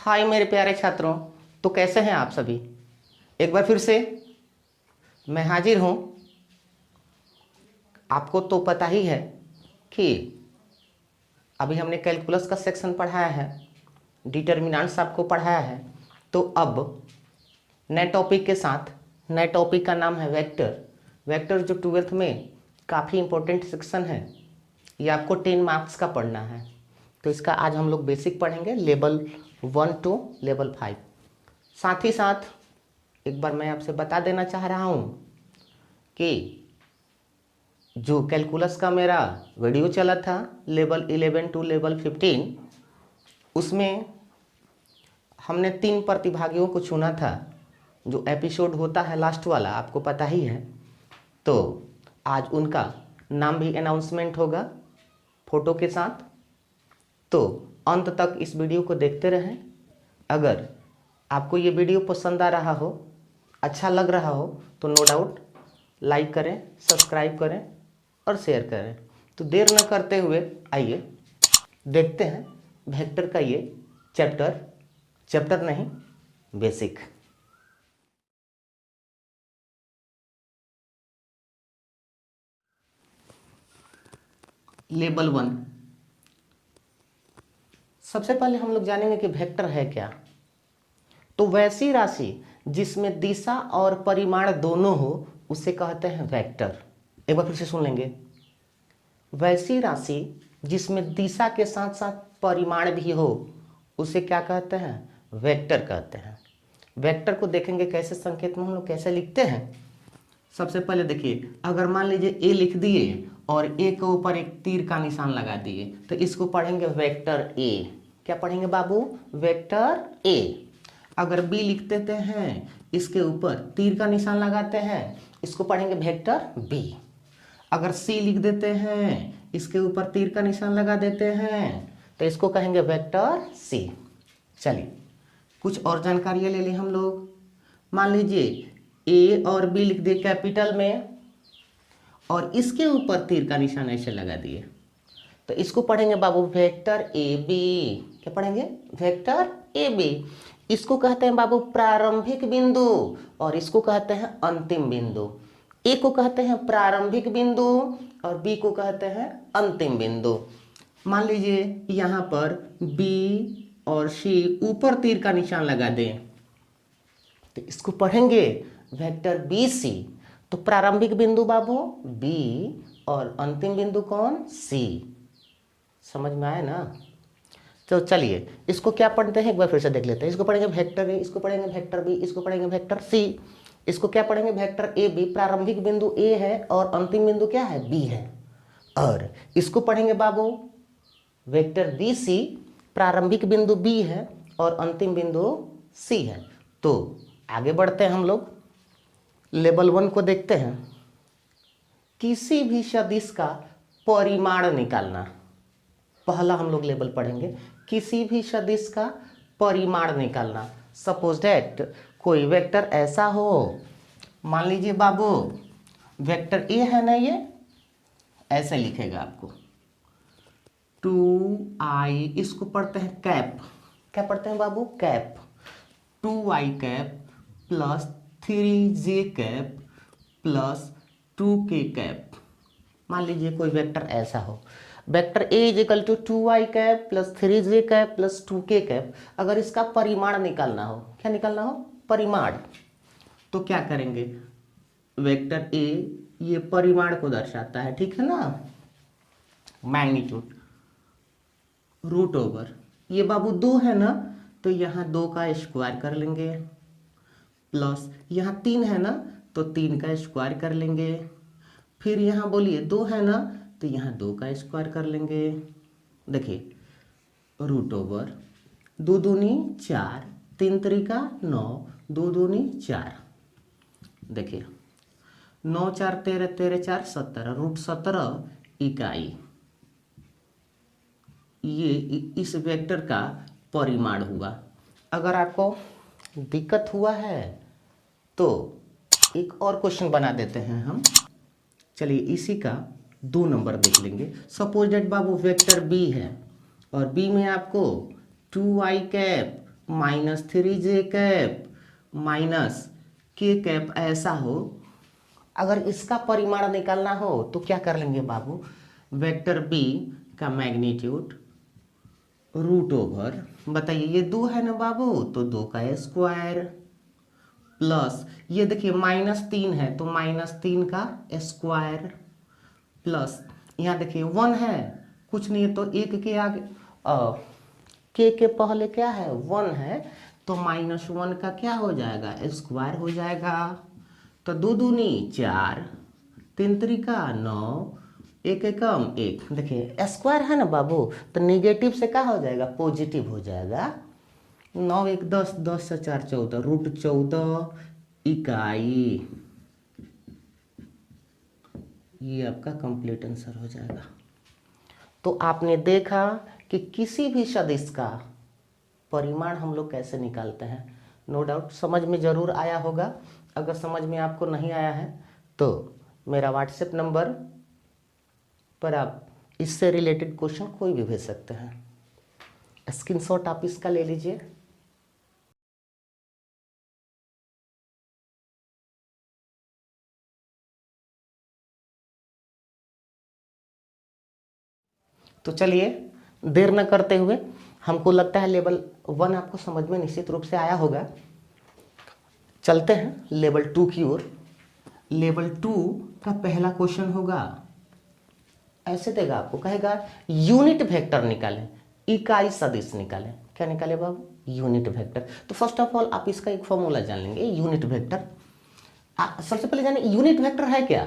हाय मेरे प्यारे छात्रों, तो कैसे हैं आप सभी। एक बार फिर से मैं हाजिर हूं। आपको तो पता ही है कि अभी हमने कैलकुलस का सेक्शन पढ़ाया है, डिटर्मिनेंट्स आपको पढ़ाया है। तो अब नए टॉपिक के साथ, नए टॉपिक का नाम है वेक्टर। वेक्टर जो 12th में काफ़ी इंपॉर्टेंट सेक्शन है, ये आपको 10 मार्क्स का पढ़ना है। तो इसका आज हम लोग बेसिक पढ़ेंगे, लेवल 1 to लेवल 5। साथ ही साथ एक बार मैं आपसे बता देना चाह रहा हूँ कि जो कैलकुलस का मेरा वीडियो चला था लेवल 11 टू लेवल 15, उसमें हमने 3 प्रतिभागियों को चुना था। जो एपिसोड होता है लास्ट वाला, आपको पता ही है। तो आज उनका नाम भी अनाउंसमेंट होगा फोटो के साथ। तो अंत तक इस वीडियो को देखते रहें। अगर आपको ये वीडियो पसंद आ रहा हो, अच्छा लग रहा हो, तो नो डाउट लाइक करें, सब्सक्राइब करें और शेयर करें। तो देर न करते हुए आइए देखते हैं वेक्टर का ये चैप्टर नहीं, बेसिक। लेवल 1। सबसे पहले हम लोग जानेंगे कि वेक्टर है क्या। तो वैसी राशि जिसमें दिशा और परिमाण दोनों हो उसे कहते हैं वेक्टर। एक बार फिर से सुन लेंगे। वैसी राशि जिसमें दिशा के साथ साथ परिमाण भी हो उसे क्या कहते हैं, वेक्टर कहते हैं। वेक्टर को देखेंगे कैसे संकेत में हम लोग कैसे लिखते हैं। सबसे पहले देखिए, अगर मान लीजिए ए लिख दिए और ए के ऊपर एक तीर का निशान लगा दिए तो इसको पढ़ेंगे वेक्टर ए। क्या पढ़ेंगे बाबू, वेक्टर ए। अगर बी लिख देते हैं, इसके ऊपर तीर का निशान लगाते हैं, इसको पढ़ेंगे वेक्टर बी। अगर सी लिख देते हैं, इसके ऊपर तीर का निशान लगा देते हैं, तो इसको कहेंगे वेक्टर सी। चलिए कुछ और जानकारियाँ ले लें हम लोग। मान लीजिए ए और बी लिख दिए कैपिटल में और इसके ऊपर तीर का निशान ऐसे लगा दिए, तो इसको पढ़ेंगे बाबू वेक्टर ए बी। क्या पढ़ेंगे, वेक्टर ए बी। इसको कहते हैं बाबू प्रारंभिक बिंदु और इसको कहते हैं अंतिम बिंदु। ए को कहते हैं प्रारंभिक बिंदु और बी को कहते हैं अंतिम बिंदु। मान लीजिए यहाँ पर बी और सी ऊपर तीर का निशान लगा दें, तो इसको पढ़ेंगे वेक्टर बी सी। तो प्रारंभिक बिंदु बाबू बी और अंतिम बिंदु कौन, सी। समझ में आया ना। तो चलिए इसको क्या पढ़ते हैं एक बार फिर से देख लेते हैं। इसको पढ़ेंगे वेक्टर ए, इसको पढ़ेंगे वेक्टर बी, इसको पढ़ेंगे वेक्टर सी। इसको क्या पढ़ेंगे, वेक्टर ए बी। प्रारंभिक बिंदु ए है और अंतिम बिंदु क्या है, बी है। और इसको पढ़ेंगे बाबू वेक्टर बी सी। प्रारंभिक बिंदु बी है और अंतिम बिंदु सी है। तो आगे बढ़ते हैं हम लोग, लेवल 1 को देखते हैं। किसी भी सदिश का परिमाण निकालना, पहला हम लोग लेवल पढ़ेंगे, किसी भी सदिश का परिमाण निकालना। सपोज दैट कोई वेक्टर ऐसा हो, मान लीजिए बाबू वेक्टर ए है ना, ये ऐसे लिखेगा आपको 2i, इसको पढ़ते हैं कैप। क्या पढ़ते हैं बाबू, cap. 2i cap plus 3j cap plus 2k cap. मान लीजिए कोई वेक्टर ऐसा हो, vector A is equal to 2i cap plus 3j cap plus 2k cap. अगर इसका परिमाण निकालना हो, क्या निकालना हो, परिमाण, तो क्या करेंगे, वेक्टर ए ये परिमाण को दर्शाता है, ठीक है ना, मैग्नीट्यूड रूट ओवर, ये बाबू 2 है ना, तो यहाँ 2 का स्क्वायर कर लेंगे, प्लस यहाँ 3 है ना, तो 3 का स्क्वायर कर लेंगे। फिर यहाँ बोलिए 2 है ना, तो यहाँ 2 का स्क्वायर कर लेंगे। देखिए रूट ओवर 2 दूनी 4, 3 त्रिका 9, 2 दूनी 4। देखिए 9 4 13, 13 4 17, रूट 17 इकाई। ये इस वेक्टर का परिमाण हुआ। अगर आपको दिक्कत हुआ है तो एक और क्वेश्चन बना देते हैं हम। चलिए इसी का 2 नंबर देख लेंगे। सपोज दैट बाबू वेक्टर बी है और बी में आपको 2i cap -3j minus k ऐसा हो। अगर इसका परिमाण निकालना हो तो क्या कर लेंगे बाबू, वेक्टर b का मैग्नीट्यूड रूट ओवर, बताइए ये 2 है ना बाबू, तो 2 का स्क्वायर प्लस ये देखिए -3 है तो -3 का स्क्वायर प्लस यहाँ देखिए 1 है, कुछ नहीं है तो 1 के आगे के पहले क्या है 1 है, तो -1 का क्या हो जाएगा स्क्वायर हो जाएगा। तो 2 दूनी 4, 3 त्रिका 9, 1 एकम 1, देखिए स्क्वायर है ना बाबू, तो निगेटिव से क्या हो जाएगा पॉजिटिव हो जाएगा। 9 1 10, 10 से 4 14, √14 इकाई। ये आपका कंप्लीट आंसर हो जाएगा। तो आपने देखा कि किसी भी सदिश का परिमाण हम लोग कैसे निकालते हैं। नो डाउट समझ में ज़रूर आया होगा। अगर समझ में आपको नहीं आया है तो मेरा व्हाट्सएप नंबर पर आप इससे रिलेटेड क्वेश्चन कोई भी भेज सकते हैं। स्क्रीनशॉट आप इसका ले लीजिए। तो चलिए देर न करते हुए, हमको लगता है लेवल 1 आपको समझ में निश्चित रूप से आया होगा। चलते हैं लेवल 2 की ओर। लेवल 2 का पहला क्वेश्चन होगा, ऐसे देगा आपको, कहेगा यूनिट वेक्टर निकालें, इकाई सदिश निकालें। क्या निकाले बाबू, यूनिट वेक्टर। तो फर्स्ट ऑफ ऑल आप इसका एक फॉर्मूला जान लेंगे, यूनिट वेक्टर। सबसे पहले जाने यूनिट वेक्टर है क्या।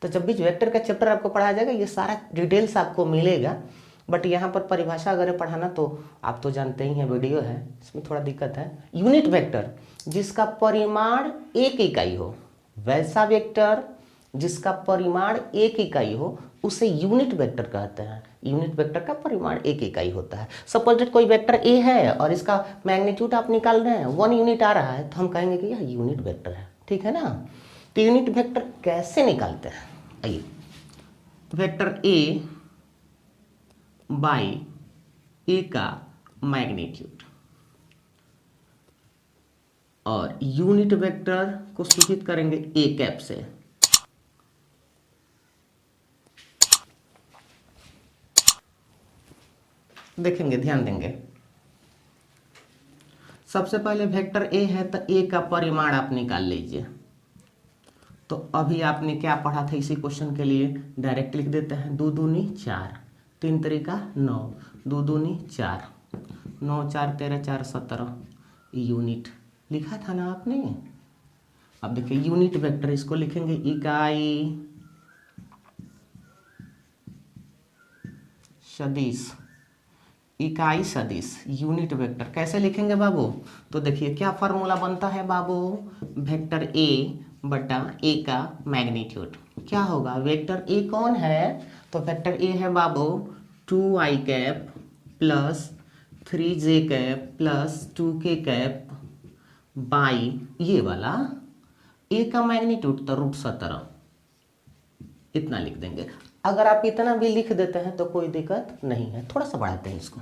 तो जब भी वेक्टर का चैप्टर आपको पढ़ाया जाएगा ये सारा डिटेल्स आपको मिलेगा, बट यहाँ पर परिभाषा अगर पढ़ाना तो आप तो जानते ही हैं, वीडियो है इसमें थोड़ा दिक्कत है। यूनिट वेक्टर जिसका परिमाण 1 इकाई हो, वैसा वेक्टर जिसका परिमाण 1 इकाई हो उसे यूनिट वेक्टर कहते हैं। यूनिट वेक्टर का परिमाण 1 इकाई होता है। सपोज दैट कोई वेक्टर ए है और इसका मैग्नीट्यूड आप निकाल रहे हैं 1 यूनिट आ रहा है, तो हम कहेंगे कि यह यूनिट वेक्टर है, ठीक है ना। तो यूनिट वेक्टर कैसे निकालते हैं, आइए। वेक्टर ए बाई ए का मैग्नीट्यूड और यूनिट वेक्टर को सूचित करेंगे ए कैप से। देखेंगे, ध्यान देंगे। सबसे पहले वेक्टर ए है तो ए का परिमाण आप निकाल लीजिए। तो अभी आपने क्या पढ़ा था इसी क्वेश्चन के लिए, डायरेक्ट लिख देते हैं। 2 दूनी 4, 3 तरीका 9, 2 दूनी 4, 9 4 13 4 17 यूनिट लिखा था ना आपने। अब देखिए यूनिट वेक्टर इसको लिखेंगे इकाई सदिश, इकाई सदिश यूनिट वेक्टर कैसे लिखेंगे बाबू। तो देखिए क्या फार्मूला बनता है बाबू, वेक्टर ए बटा ए का मैग्नीट्यूड क्या होगा। वेक्टर ए कौन है, तो वेक्टर ए है बाबू 2i cap plus 3j cap plus 2k cap by ये वाला ए का मैग्नीट्यूड तो √17, इतना लिख देंगे। अगर आप इतना भी लिख देते हैं तो कोई दिक्कत नहीं है, थोड़ा सा बढ़ाते हैं इसको।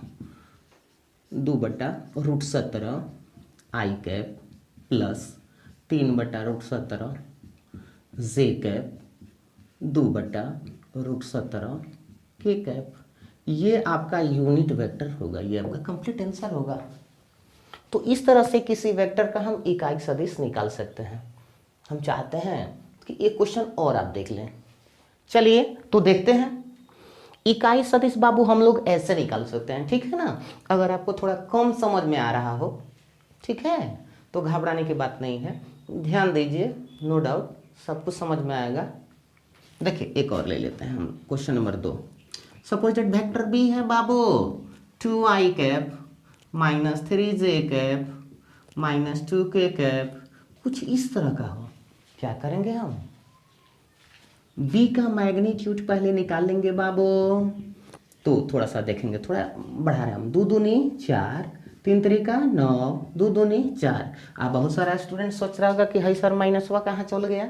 2 बटा √17 आई कैप प्लस 3 बटा √17 जे कैप 2 बटा √17 के कैप। ये आपका यूनिट वेक्टर होगा, ये आपका कंप्लीट आंसर होगा। तो इस तरह से किसी वेक्टर का हम इकाई सदिश निकाल सकते हैं। हम चाहते हैं कि एक क्वेश्चन और आप देख लें। चलिए तो देखते हैं। इकाई सदिश बाबू हम लोग ऐसे निकाल सकते हैं, ठीक है ना। अगर आपको थोड़ा कम समझ में आ रहा हो, ठीक है, तो घबराने की बात नहीं है, ध्यान दीजिए, नो डाउट सब कुछ समझ में आएगा। देखिए एक और ले लेते हैं हम, question number 2। Suppose that vector B है बाबू 2i cap minus 3j cap minus 2k cap, कुछ इस तरह का हो। क्या करेंगे हम, बी का मैग्नीट्यूड पहले निकाल लेंगे बाबू। तो थोड़ा सा देखेंगे, थोड़ा बढ़ा रहे हैं हम। 2 दूनी 4, 3 तरीका 9, 2 दूनी 4। अब बहुत सारा स्टूडेंट सोच रहा होगा कि हाई सर माइनसवा कहाँ चल गया,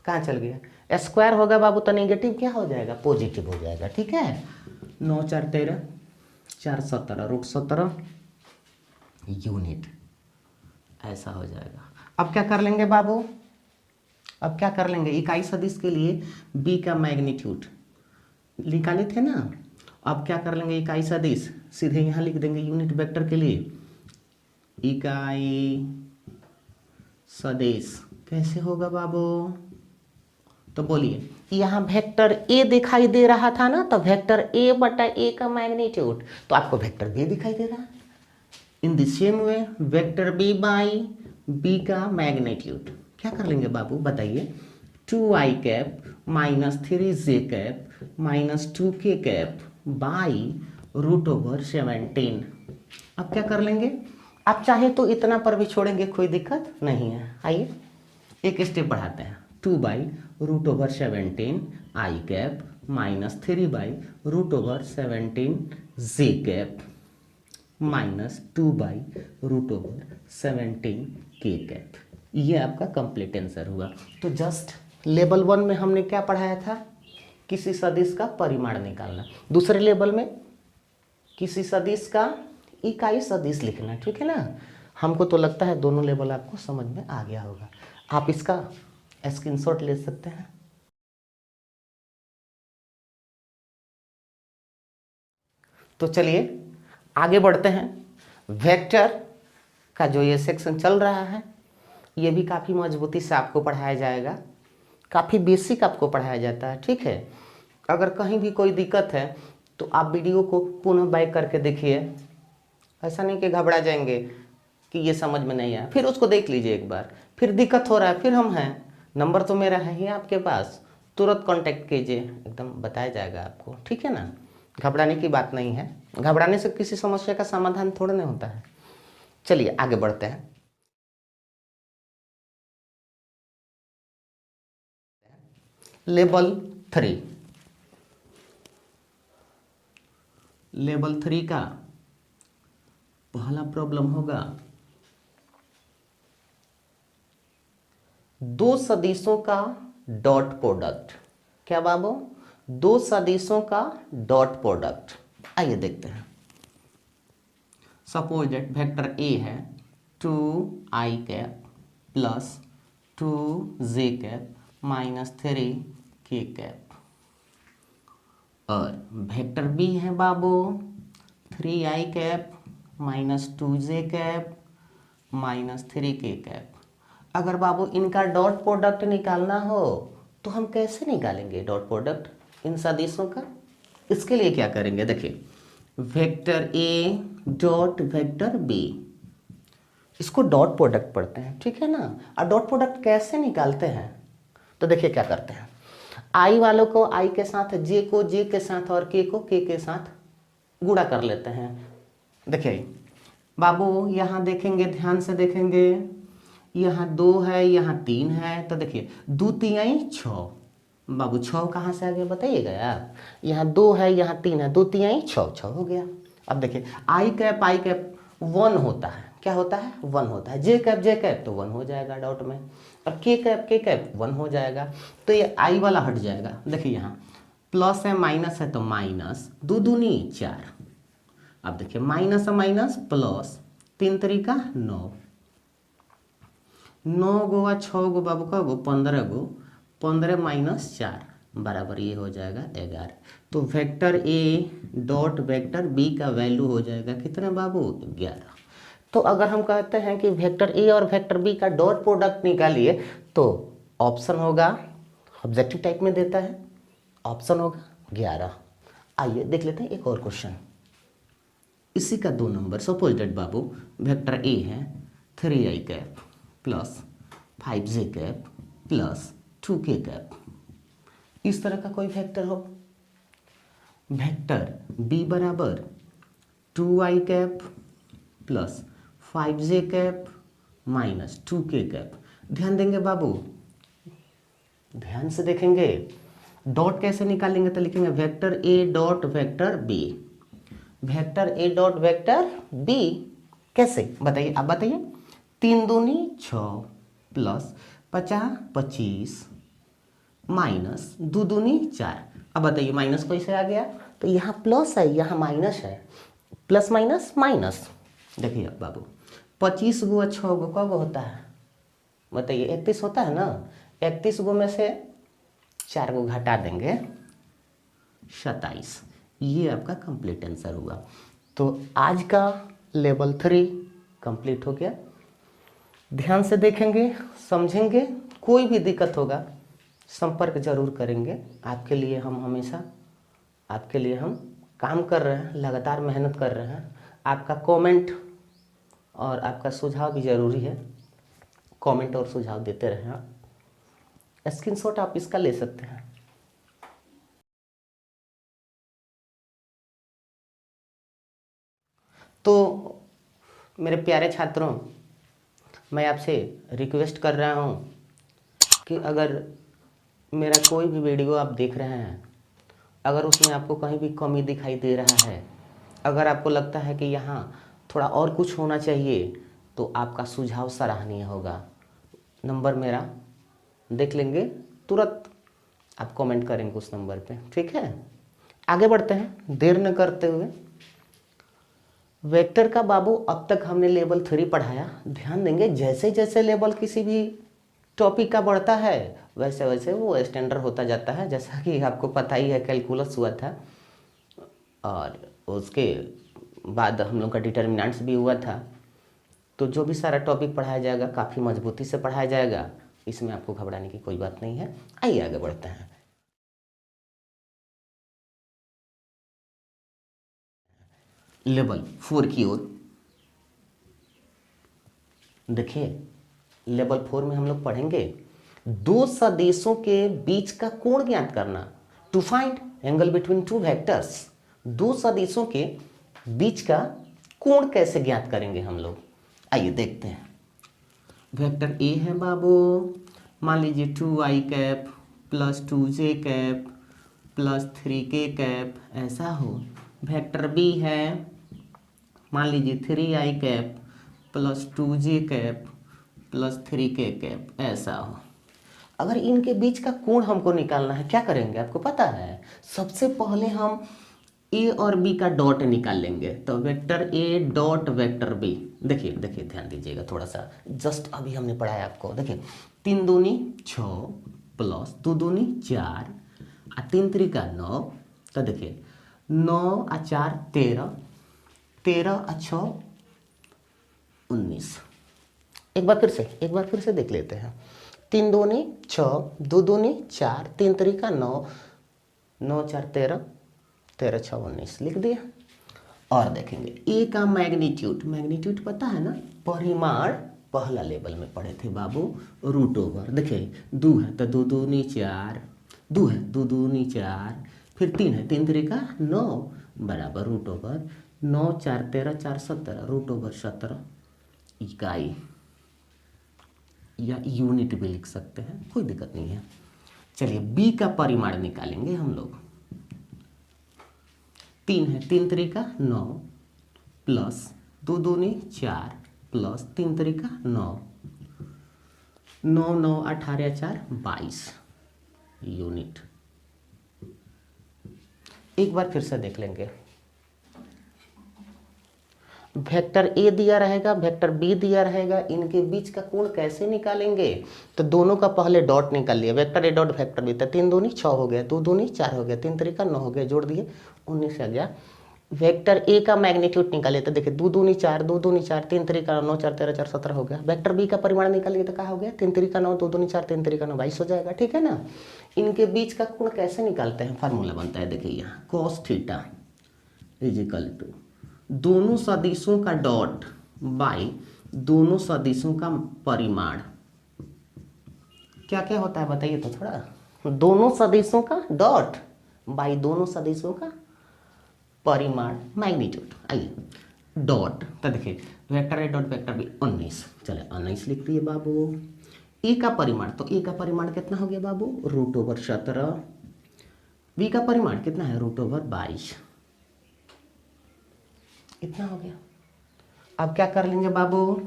कहाँ चल गया। स्क्वायर होगा बाबू तो नेगेटिव क्या हो जाएगा, पॉजिटिव हो जाएगा, ठीक है। 9 4 13 4 17 √17 यूनिट, ऐसा हो जाएगा। अब क्या कर लेंगे बाबू, अब क्या कर लेंगे, इकाई सदिश के लिए b का मैग्नीट्यूड निकाले थे ना, अब क्या कर लेंगे, इकाई सदिश सीधे यहाँ लिख देंगे यूनिट वेक्टर के लिए इकाई सदिश। कैसे होगा बाबू, तो बोलिए, यहाँ वेक्टर ए दिखाई दे रहा था ना, तो वेक्टर ए बटा ए का मैग्नीट्यूड, तो आपको वेक्टर बी दिखाई दे रहा है। In the same way vector B by B का मैग्नीट्यूड क्या कर लेंगे बाबू बताइए, 2i cap minus 3j cap minus 2k cap by √17। अब क्या कर लेंगे, आप चाहे तो इतना पर भी छोड़ेंगे, कोई दिक्कत नहीं है। आइए एक स्टेप बढ़ाते हैं, 2/√17 आई कैप माइनस 3/√17 जे कैप माइनस 2/√17 के कैप। ये आपका कंप्लीट आंसर हुआ। तो जस्ट लेवल 1 में हमने क्या पढ़ाया था, किसी सदिश का परिमाण निकालना, दूसरे लेवल में किसी सदिश का इकाई सदिश लिखना, ठीक है ना। हमको तो लगता है दोनों लेवल आपको समझ में आ गया होगा। आप इसका स्क्रीनशॉट ले सकते हैं। तो चलिए आगे बढ़ते हैं। वेक्टर का जो ये सेक्शन चल रहा है, ये भी काफ़ी मजबूती से आपको पढ़ाया जाएगा, काफ़ी बेसिक आपको पढ़ाया जाता है, ठीक है। अगर कहीं भी कोई दिक्कत है तो आप वीडियो को पुनः बैक करके देखिए, ऐसा नहीं कि घबरा जाएंगे कि ये समझ में नहीं आया, फिर उसको देख लीजिए एक बार, फिर दिक्कत हो रहा है, फिर हम हैं, नंबर तो मेरा है ही आपके पास, तुरंत कांटेक्ट कीजिए, एकदम बताया जाएगा आपको, ठीक है ना। घबराने की बात नहीं है, घबराने से किसी समस्या का समाधान थोड़ा नहीं होता है। चलिए आगे बढ़ते हैं। लेवल 3, लेवल 3 का पहला प्रॉब्लम होगा, दो सदिशों का डॉट प्रोडक्ट। क्या बाबू, दो सदिशों का डॉट प्रोडक्ट। आइए देखते हैं। सपोज दैट वेक्टर ए है 2i cap plus 2j cap minus 3k cap, और वेक्टर बी है बाबू 3i cap minus 2j cap minus 3k cap. अगर बाबू इनका डॉट प्रोडक्ट निकालना हो तो हम कैसे निकालेंगे डॉट प्रोडक्ट इन सदिशों का। इसके लिए क्या करेंगे, देखिए vector A dot vector B, इसको डॉट प्रोडक्ट पढ़ते हैं, ठीक है ना। और डॉट प्रोडक्ट कैसे निकालते हैं, तो देखिए क्या करते हैं, आई वालों को आई के साथ, जे को जे के साथ और के को के साथ गुणा कर लेते हैं। देखिए बाबू यहाँ देखेंगे, ध्यान से देखेंगे, यहाँ 2 है, यहाँ 3 है, तो देखिए 2 तिहाई 6, बाबू 6 कहाँ से आ गया बताइएगा यार, यहाँ 2 है, यहाँ 3 है, 2 तिहाई 6, 6 हो गया। अब देखिए आई कैप 1 होता है, क्या होता है 1 होता है, जे कैप तो 1 हो जाएगा डॉट में, और के कैप 1 हो जाएगा, तो ये आई वाला हट जाएगा। देखिए यहाँ प्लस है माइनस है तो माइनस, 2 दूनी 4, अब देखिए माइनस है माइनस प्लस, 3 तरीका 9, 9 गो 6 गो बाबू का गो 15 गो, 15 माइनस 4 बराबर ये हो जाएगा 11। तो vector A dot vector B का वैल्यू हो जाएगा कितना बाबू 11। तो अगर हम कहते हैं कि वेक्टर ए और वेक्टर बी का डॉट प्रोडक्ट निकालिए, तो ऑप्शन होगा, ऑब्जेक्टिव टाइप में देता है, ऑप्शन होगा 11। आइए देख लेते हैं एक और क्वेश्चन, इसी का 2 नंबर। सपोज दैट बाबू वेक्टर ए है 3i cap plus 5j cap plus 2k cap, इस तरह का कोई वेक्टर हो। वेक्टर बी बराबर 2i cap plus 5j cap minus 2k cap. ध्यान देंगे बाबू, ध्यान से देखेंगे, डॉट कैसे निकालेंगे, तो लिखेंगे vector A dot vector B, vector A dot vector B कैसे बताइए, आप बताइए। 3 दूनी 6 प्लस 50 25 माइनस 2 दूनी 4। अब बताइए माइनस कैसे आ गया, तो यहाँ प्लस है यहाँ माइनस है, प्लस माइनस माइनस। देखिए अब बाबू 25 गो 6 गो कब होता है बताइए? 31 होता है ना। 31 गो में से 4 गो घटा देंगे, 27। ये आपका कंप्लीट आंसर हुआ। तो आज का लेवल 3 कंप्लीट हो गया। ध्यान से देखेंगे, समझेंगे, कोई भी दिक्कत होगा संपर्क जरूर करेंगे। आपके लिए हम हमेशा, आपके लिए हम काम कर रहे हैं, लगातार मेहनत कर रहे हैं। आपका कमेंट और आपका सुझाव भी ज़रूरी है। कमेंट और सुझाव देते रहें। आप स्क्रीनशॉट आप इसका ले सकते हैं। तो मेरे प्यारे छात्रों, मैं आपसे रिक्वेस्ट कर रहा हूँ कि अगर मेरा कोई भी वीडियो आप देख रहे हैं, अगर उसमें आपको कहीं भी कमी दिखाई दे रहा है, अगर आपको लगता है कि यहाँ थोड़ा और कुछ होना चाहिए, तो आपका सुझाव सराहनीय होगा। नंबर मेरा देख लेंगे, तुरंत आप कमेंट करेंगे उस नंबर पे, ठीक है। आगे बढ़ते हैं देर न करते हुए। वेक्टर का बाबू अब तक हमने लेवल 3 पढ़ाया। ध्यान देंगे, जैसे जैसे लेवल किसी भी टॉपिक का बढ़ता है वैसे वैसे वो स्टैंडर्ड होता जाता है। जैसा कि आपको पता ही है, कैलकुलस हुआ था और उसके बाद हम लोग का डिटर्मिनेंट्स भी हुआ था। तो जो भी सारा टॉपिक पढ़ाया जाएगा काफ़ी मजबूती से पढ़ाया जाएगा, इसमें आपको घबराने की कोई बात नहीं है। आइए आगे बढ़ते हैं। लेवल 4 की ओर देखिए। लेवल 4 में हम लोग पढ़ेंगे दो सदिशों के बीच का कोण ज्ञात करना, to find angle between two vectors. दो सदिशों के बीच का कोण कैसे ज्ञात करेंगे हम लोग, आइए देखते हैं। वेक्टर ए है बाबू, मान लीजिए 2i cap plus 2j cap plus 3k cap, ऐसा हो। वेक्टर बी है, मान लीजिए 3i cap plus 2j cap plus 3k cap, ऐसा हो। अगर इनके बीच का कोण हमको निकालना है, क्या करेंगे आपको पता है? सबसे पहले हम ए और बी का डॉट निकाल लेंगे। तो vector A dot vector B, देखिए देखिए ध्यान दीजिएगा थोड़ा सा, जस्ट अभी हमने पढ़ाया आपको। देखिए 3 दूनी 6 प्लस 2 दूनी 4 और 3 त्रिका 9। तो देखिए 9 और 4 13, 13 और 6 19। एक बार फिर से देख लेते हैं। 3 दूनी 6, 2 दूनी 4, 3 तरीका 9, 9 4 13, 13 6 19 लिख दिया। और देखेंगे ए का मैग्नीट्यूड, मैग्नीट्यूड पता है ना, परिमाण पहला लेवल में पढ़े थे बाबू, रूट ओवर। देखिए 2 है तो 2 दूनी 4, 2 है 2 दूनी 4, फिर 3 है 3 तरीका 9 बराबर रूट ओवर 9 4 13 4 17 रूट ओवर 17 इकाई या यूनिट भी लिख सकते हैं, कोई दिक्कत नहीं है। चलिए बी का परिमाण निकालेंगे हम लोग। 3 है 3 तरीका 9 प्लस 2 दूनी 4 प्लस 3 तरीका 9, 9 9 18 4 22 यूनिट। एक बार फिर से देख लेंगे। वेक्टर ए दिया रहेगा, वेक्टर बी दिया रहेगा, इनके बीच का कोण कैसे निकालेंगे? तो दोनों का पहले डॉट निकाल लिया, vector A dot vector B. तो 3 दूनी 6 हो गया, 2 दूनी 4 हो गया, 3 तरीका 9 हो गया, जोड़ दिए 19 आ गया। वेक्टर ए का मैग्नीट्यूड निकाले तो देखिए 2 दूनी 4, 2 दूनी 4, 3 तरीका 9 4 13 4 17 हो गया। वेक्टर बी का परिमाण निकालिए तो क्या हो गया? 3 तरीका 9, 2 दूनी 4, 3 तरीका 9 22 हो जाएगा, ठीक है ना। इनके बीच का कोण कैसे निकालते हैं? फार्मूला बनता है, देखिए यहाँ cos theta is equal to दोनों सदिशों का डॉट बाई दोनों सदिशों का परिमाण। क्या क्या होता है बताइए तो थोड़ा। दोनों सदिशों का डॉट बाई दोनों सदिशों का परिमाण, मैग्नीट्यूड। आइए डॉट, तो देखिए vector A dot vector B 19, चले 19 लिख दिए बाबू। ए का परिमाण, तो ए का परिमाण कितना हो गया बाबू? Root over 17। बी का परिमाण कितना है? रूट ओवर 22, इतना हो गया। अब क्या कर लेंगे बाबू?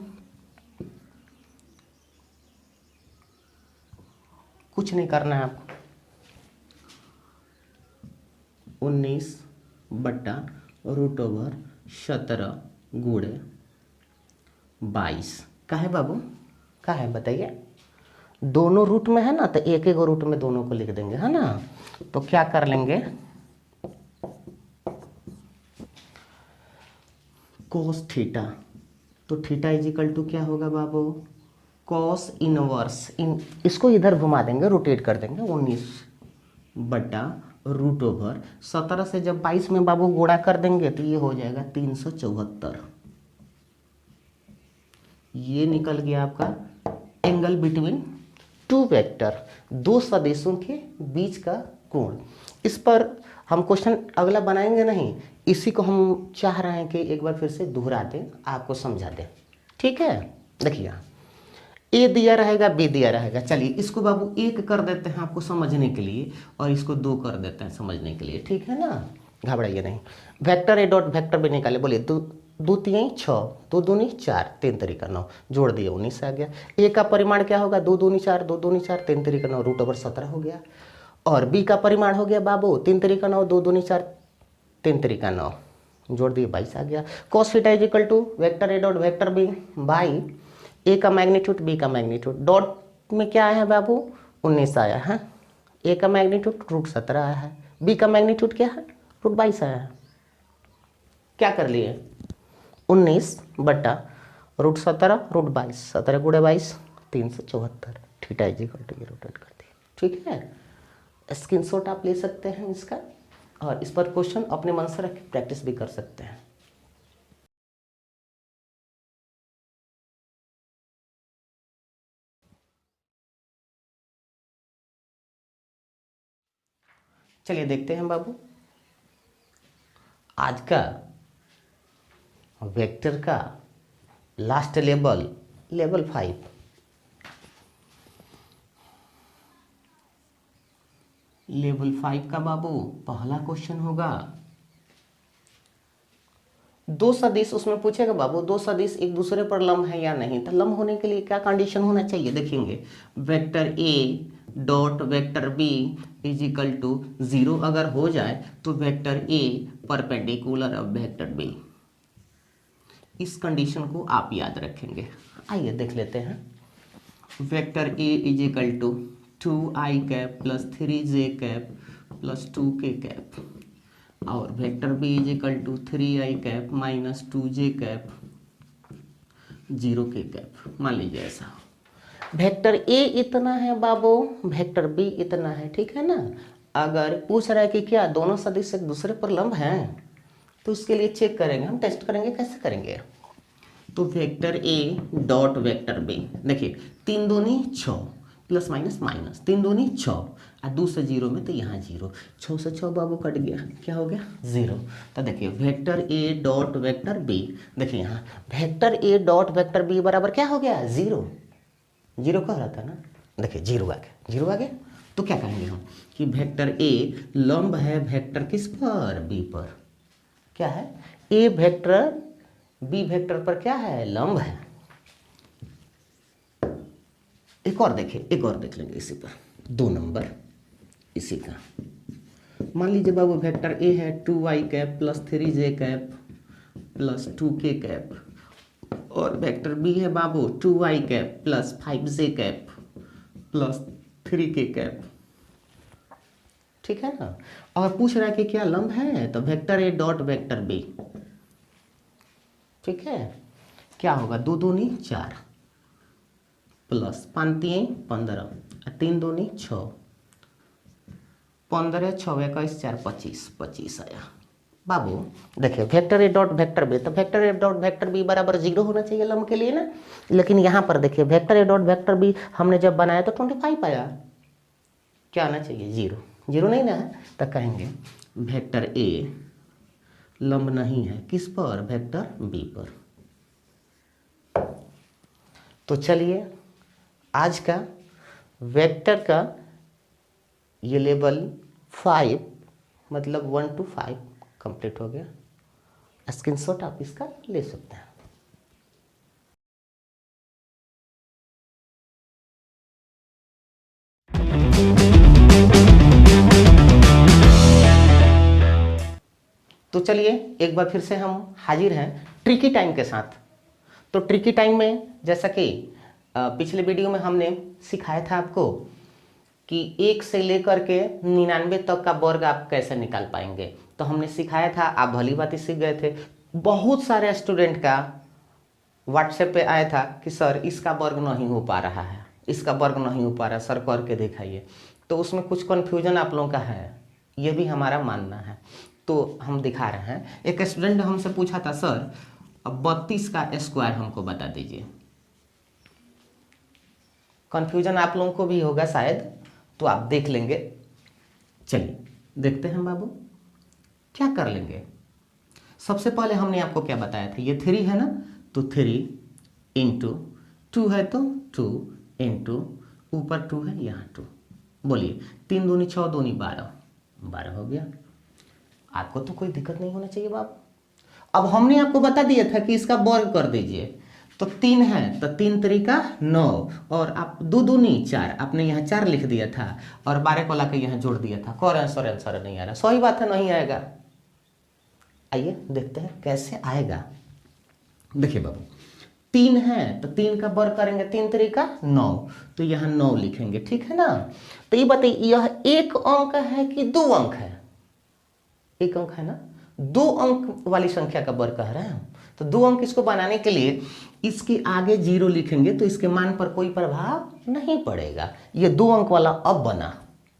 कुछ नहीं करना है आपको। 19 बट्टा रूट ओवर 17 गुणे 22 का है बाबू, का है बताइए। दोनों रूट में है ना, तो एक एक रूट में दोनों को लिख देंगे, है ना। तो क्या कर लेंगे, कोस थीटा, तो थीटा इज इक्वल टू क्या होगा बाबू, कॉस इनवर्स, इसको इधर घुमा देंगे, रोटेट कर देंगे, 19 बटा रूट ओवर 17 से जब 22 में बाबू गुणा कर देंगे तो ये हो जाएगा 374। ये निकल गया आपका एंगल बिटवीन टू वेक्टर, दो सदिशों के बीच का कोण। इस पर हम क्वेश्चन अगला बनाएंगे नहीं, इसी को हम चाह रहे हैं कि एक बार फिर से दोहरा दें, आपको समझा दें, ठीक है। देखिए ए दिया रहेगा, बी दिया रहेगा, चलिए इसको बाबू एक कर देते हैं आपको समझने के लिए, और इसको 2 कर देते हैं समझने के लिए, ठीक है ना, घबराइए नहीं। Vector A dot vector B निकाले, बोलिए 2 3 6, 2 दूनी 4, 3 तरीका 9, जोड़ दिए 19 आ गया। ए का परिमाण क्या होगा, 2 दूनी 4, 2 दूनी 4, 3 तरीका 9, रूट ओवर 17 हो गया। और बी का परिमाण हो गया बाबू 3 तरीका 9, 2 दूनी 4, 3 तरीका 9, जोड़ दिए 22 आ गया। Cos theta is equal to vector A dot vector B by A का मैग्नीट्यूड बी का मैग्नीट्यूड, डॉट में क्या आया है बाबू 19 आया है, ए का मैग्नीट्यूड रूट 17 आया है, बी का मैग्नीट्यूड क्या है रूट 22 आया है। क्या कर लिए 19 बटा रूट 17 रूट 22, 17 गुणे 22 374, थीटा इज इक्वल टू, ये रोटेट कर दिए, ठीक है। स्क्रीनशॉट आप ले सकते हैं इसका, और इस पर क्वेश्चन अपने मन से रख के प्रैक्टिस भी कर सकते हैं। चलिए देखते हैं बाबू आज का वेक्टर का लास्ट लेवल 5। लेवल 5 का बाबू पहला क्वेश्चन होगा, दो सदिश उसमें पूछेगा बाबू, दो सदिश एक दूसरे पर लंब है या नहीं, तो लंब होने के लिए क्या कंडीशन होना चाहिए, देखेंगे vector A dot vector B is equal to 0 अगर हो जाए तो vector A perpendicular of vector B. इस कंडीशन को आप याद रखेंगे। आइए देख लेते हैं। Vector A is equal to 2i cap plus 3j cap plus 2k cap, और vector B is equal to 3i cap minus 2j cap 0k cap, मान लीजिए ऐसा। वेक्टर ए इतना है बाबू, वेक्टर बी इतना है, ठीक है ना। अगर पूछ रहा है कि क्या दोनों सदिश एक दूसरे पर लंब हैं, तो उसके लिए चेक करेंगे, हम टेस्ट करेंगे, कैसे करेंगे। तो vector A dot vector B, देखिए 3 दूनी 6 प्लस माइनस माइनस, 3 दूनी 6 और 2 से 0 में तो यहाँ 0, 6 से 6 बाबू कट गया, क्या हो गया 0। तो देखिए vector A dot vector B, देखिए यहाँ vector A dot vector B बराबर क्या हो गया 0, 0 कह रहा था ना, देखिए 0 आ गया, 0 आ गया। तो क्या कहेंगे हम कि वेक्टर ए लंब है वेक्टर किस पर, बी पर, क्या है ए वेक्टर बी वेक्टर पर क्या है, लंब है। एक और देखिए, एक और देख लेंगे इसी पर, 2 नंबर इसी का। मान लीजिए बाबू वेक्टर ए है 2i cap plus 3j cap plus 2k cap, और वेक्टर बी है बाबू 2i cap plus 5j cap plus 3k cap, ठीक है ना। और पूछ रहा है कि क्या लंब है, तो vector A dot vector B, ठीक है। क्या होगा 2 दूनी 4 प्लस 5 3 15 और 3 दूनी 6, 15 6 21 4 25, 25 आया बाबू। देखिए vector A dot vector B, तो vector A dot vector B बराबर 0 होना चाहिए लंब के लिए ना, लेकिन यहाँ पर देखिए vector A dot vector B हमने जब बनाया तो 25 आया, क्या आना चाहिए 0, 0 नहीं ना है, तो कहेंगे वेक्टर ए लंब नहीं है किस पर, वेक्टर बी पर। तो चलिए आज का वेक्टर का ये लेवल 5 मतलब 1 to 5 कंप्लीट हो गया। स्क्रीनशॉट आप इसका ले सकते हैं। तो चलिए एक बार फिर से हम हाजिर हैं ट्रिकी टाइम के साथ। तो ट्रिकी टाइम में जैसा कि पिछले वीडियो में हमने सिखाया था आपको कि 1 से लेकर के 99 तक का वर्ग आप कैसे निकाल पाएंगे, तो हमने सिखाया था, आप भली बात ही सीख गए थे। बहुत सारे स्टूडेंट का व्हाट्सएप पे आया था कि सर इसका वर्ग नहीं हो पा रहा है, इसका वर्ग नहीं हो पा रहा, सर करके दिखाइए। तो उसमें कुछ कन्फ्यूजन आप लोगों का है, ये भी हमारा मानना है, तो हम दिखा रहे हैं। एक स्टूडेंट ने हमसे पूछा था सर अब 32 का स्क्वायर हमको बता दीजिए। कन्फ्यूजन आप लोगों को भी होगा शायद, तो आप देख लेंगे। चलिए देखते हैं बाबू क्या कर लेंगे। सबसे पहले हमने आपको क्या बताया था, ये 3 है ना, तो 3 इंटू 2 है तो 2 इंटू ऊपर 2 है यहाँ 2, बोलिए 3 दूनी 6 दूनी 12, 12 हो गया। आपको तो कोई दिक्कत नहीं होना चाहिए बाबू। अब हमने आपको बता दिया था कि इसका वर्ग कर दीजिए, तो 3 है तो 3 तरीका 9, और आप 2 दूनी 4, आपने यहाँ 4 लिख दिया था और 12 को लाकर यहाँ जोड़ दिया था। कौन आंसर नहीं आ रहा, सही बात है, नहीं आएगा। आइए देखते हैं कैसे आएगा। देखिए बाबू 3 है तो 3 का वर्ग करेंगे, 3 तरीका 9, तो यहाँ 9 लिखेंगे, ठीक है ना। तो ये बताइए यह 1 अंक है कि 2 अंक है? 1 अंक है ना, 2 अंक वाली संख्या का वर्ग कह रहे हैं हम। तो 2 अंक इसको बनाने के लिए इसके आगे 0 लिखेंगे तो इसके मान पर कोई प्रभाव नहीं पड़ेगा। ये 2 अंक वाला अब बना,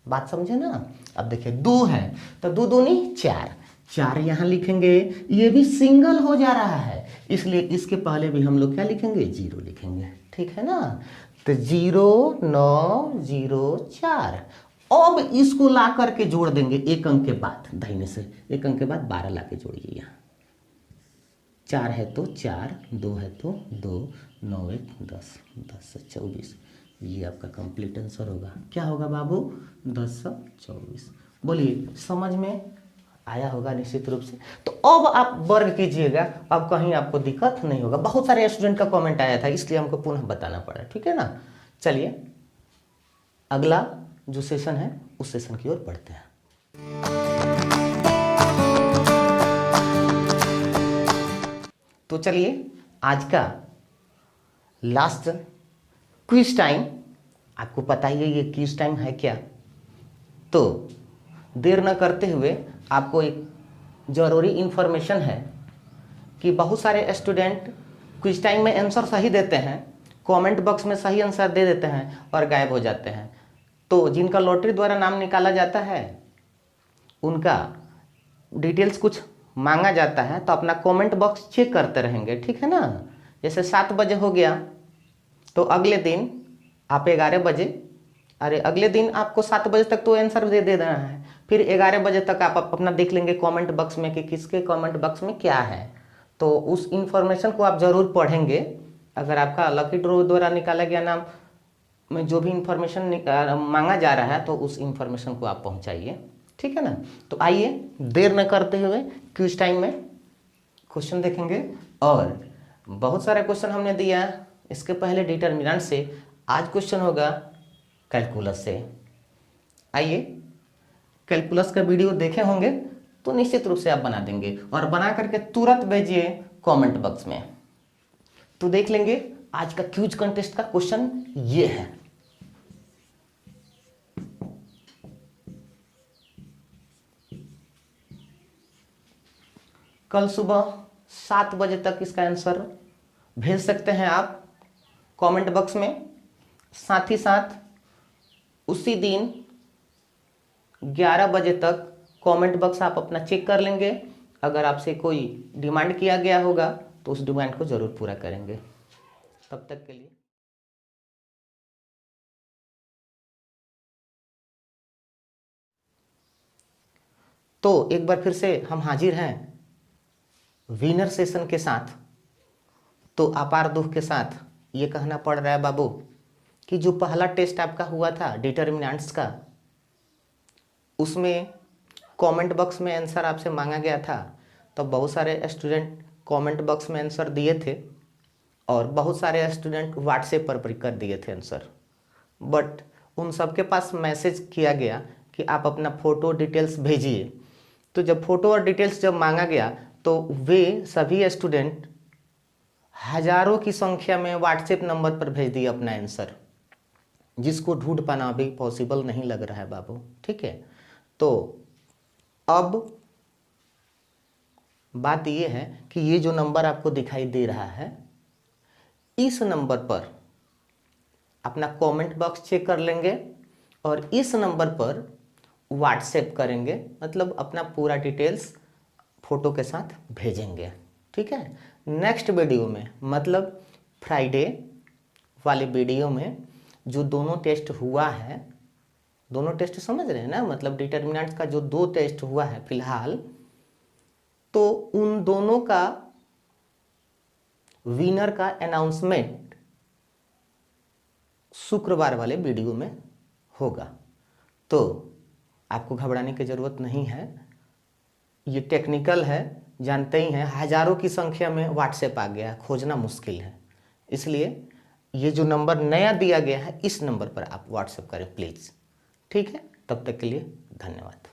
बात समझे ना। अब देखिए 2 है तो 2 दूनी 4, 4 यहाँ लिखेंगे, ये भी सिंगल हो जा रहा है, इसलिए इसके पहले भी हम लोग क्या लिखेंगे, 0 लिखेंगे, ठीक है ना। तो 0 9 0 4, अब इसको ला करके जोड़ देंगे 1 अंक के बाद, दाहिने से 1 अंक के बाद 12 ला के जोड़िए। यहाँ 4 है तो 4, 2 है तो 2, 9 1 10, 10 से 24, ये आपका कंप्लीट आंसर होगा। क्या होगा बाबू, 10 से 24। बोलिए समझ में आया होगा निश्चित रूप से। तो अब आप वर्ग कीजिएगा, अब कहीं आपको दिक्कत नहीं होगा। बहुत सारे स्टूडेंट का कमेंट आया था, इसलिए हमको पुनः बताना पड़ा, ठीक है ना। चलिए अगला जो सेशन है उस सेशन की ओर बढ़ते हैं। तो चलिए आज का लास्ट क्विज टाइम, आपको पता ही है ये क्विज टाइम है क्या, तो देर न करते हुए आपको एक ज़रूरी इन्फॉर्मेशन है कि बहुत सारे स्टूडेंट क्विज टाइम में आंसर सही देते हैं, कमेंट बॉक्स में सही आंसर दे देते हैं और गायब हो जाते हैं। तो जिनका लॉटरी द्वारा नाम निकाला जाता है उनका डिटेल्स कुछ मांगा जाता है, तो अपना कमेंट बॉक्स चेक करते रहेंगे, ठीक है ना। जैसे 7 बजे हो गया तो अगले दिन आप 11 बजे, अरे अगले दिन आपको 7 बजे तक तो आंसर दे देना है, फिर 11 बजे तक आप अपना देख लेंगे कमेंट बॉक्स में कि किसके कमेंट बॉक्स में क्या है। तो उस इंफॉर्मेशन को आप ज़रूर पढ़ेंगे। अगर आपका लकी ड्रॉ द्वारा निकाला गया नाम में जो भी इंफॉर्मेशन मांगा जा रहा है तो उस इंफॉर्मेशन को आप पहुंचाइए, ठीक है ना। तो आइए देर न करते हुए क्विज टाइम में क्वेश्चन देखेंगे, और बहुत सारे क्वेश्चन हमने दिया इसके पहले डिटरमिनेंट से, आज क्वेश्चन होगा कैलकुलस से। आइए कैलकुलस का वीडियो देखे होंगे तो निश्चित रूप से आप बना देंगे, और बना करके तुरंत भेजिए कमेंट बॉक्स में। तो देख लेंगे आज का क्विज कंटेस्ट का क्वेश्चन ये है। कल सुबह 7 बजे तक इसका आंसर भेज सकते हैं आप कमेंट बॉक्स में। साथ ही साथ उसी दिन 11 बजे तक कमेंट बॉक्स आप अपना चेक कर लेंगे। अगर आपसे कोई डिमांड किया गया होगा तो उस डिमांड को जरूर पूरा करेंगे। तब तक के लिए तो एक बार फिर से हम हाजिर हैं विनर सेशन के साथ। तो अपार दुख के साथ ये कहना पड़ रहा है बाबू कि जो पहला टेस्ट आपका हुआ था डिटरमिनेंट्स का, उसमें कमेंट बॉक्स में आंसर आपसे मांगा गया था, तो बहुत सारे स्टूडेंट कमेंट बॉक्स में आंसर दिए थे और बहुत सारे स्टूडेंट व्हाट्सएप पर कर दिए थे आंसर। बट उन सबके पास मैसेज किया गया कि आप अपना फ़ोटो डिटेल्स भेजिए। तो जब फ़ोटो और डिटेल्स जब मांगा गया तो वे सभी स्टूडेंट हजारों की संख्या में व्हाट्सएप नंबर पर भेज दिए अपना आंसर, जिसको ढूंढ पाना भी पॉसिबल नहीं लग रहा है बाबू। ठीक है, तो अब बात ये है कि ये जो नंबर आपको दिखाई दे रहा है, इस नंबर पर अपना कमेंट बॉक्स चेक कर लेंगे और इस नंबर पर व्हाट्सएप करेंगे, मतलब अपना पूरा डिटेल्स फोटो के साथ भेजेंगे। ठीक है, नेक्स्ट वीडियो में मतलब फ्राइडे वाले वीडियो में जो दोनों टेस्ट हुआ है, दोनों टेस्ट समझ रहे हैं ना, मतलब डिटर्मिनेंट्स का जो 2 टेस्ट हुआ है फिलहाल, तो उन दोनों का विनर का अनाउंसमेंट शुक्रवार वाले वीडियो में होगा। तो आपको घबराने की ज़रूरत नहीं है, ये टेक्निकल है, जानते ही हैं, हजारों की संख्या में व्हाट्सएप आ गया, खोजना मुश्किल है। इसलिए ये जो नंबर नया दिया गया है, इस नंबर पर आप व्हाट्सएप करें प्लीज़। ठीक है, तब तक के लिए धन्यवाद।